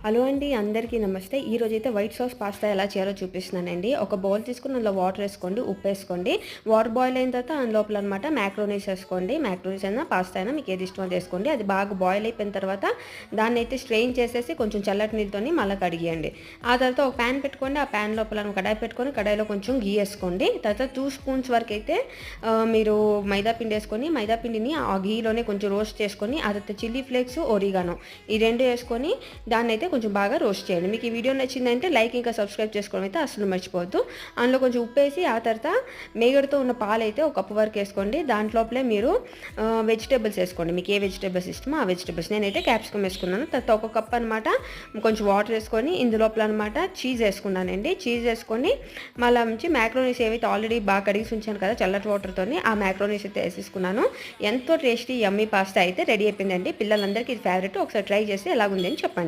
Hello అండి, అందరికీ నమస్తే. ఈరోజైతే వైట్ సాస్ పాస్తా ఎలా చేయాలో చూపిస్తున్నానండి. ఒక బౌల్ తీసుకొని అందులో వాటర్ వేసుకోండి, ఉప్పు వేసుకోండి. వాటర్ బాయిల్ అయిన తర్వాత అందులో లోపల అనమాట మ్యాక్రోనీస్ వేసుకోండి. మ్యాక్రోనీస్ అయినా పాస్తా అయినా మీకు ఏది ఇష్టమో వేసుకోండి. అది బాగా బాయిల్ అయిపోయిన తర్వాత దాన్ని అయితే స్ట్రెయిన్ చేసేసి కొంచెం చల్లటి నీళ్ళతోని మళ్ళీ కడిగియండి. ఆ తర్వాత ఒక ప్యాన్ పెట్టుకోండి. ఆ ప్యాన్ లోపల కడాయి పెట్టుకొని కడాయిలో కొంచెం గీ వేసుకోండి. తర్వాత 2 స్పూన్స్ వరకు అయితే మీరు మైదా పిండి వేసుకొని మైదా పిండిని ఆ గీలోనే కొంచెం రోస్ట్ చేసుకొని ఆ తర్వాత చిల్లీ ఫ్లేక్స్, ఒరిగానో ఈ రెండు వేసుకొని దాన్ని అయితే కొంచెం బాగా రోస్ట్ చేయండి. మీకు ఈ వీడియో నచ్చిందంటే లైక్ ఇంకా సబ్స్క్రైబ్ చేసుకోవడం అయితే అసలు మర్చిపోవద్దు. అందులో కొంచెం ఉప్పు వేసి ఆ తర్వాత మేగడతో ఉన్న పాలు అయితే ఒక కప్పు వరకు వేసుకోండి. దాంట్లోపలే మీరు వెజిటేబుల్స్ వేసుకోండి. మీకు ఏ వెజిటేబుల్స్ ఇష్టమో ఆ వెజిటేబుల్స్. నేనైతే క్యాప్సికమ్ వేసుకున్నాను. తర్వాత ఒక కప్ అనమాట కొంచెం వాటర్ వేసుకొని ఇందులోపల అనమాట చీజ్ వేసుకున్నానండి. చీజ్ వేసుకొని మళ్ళీ నుంచి మ్యాక్రోనీస్ ఏవైతే ఆల్రెడీ బాగా కడిగి ఉంచాను కదా చల్లటి వాటర్తోని, ఆ మ్యాక్రోనీస్ అయితే వేసేసుకున్నాను. ఎంతో టేస్టీ యమ్మీ పాస్తా అయితే రెడీ అయిపోయిందండి. పిల్లలందరికీ ఇది ఫేవరెట్. ఒకసారి ట్రై చేసి ఎలాగుందని చెప్పండి.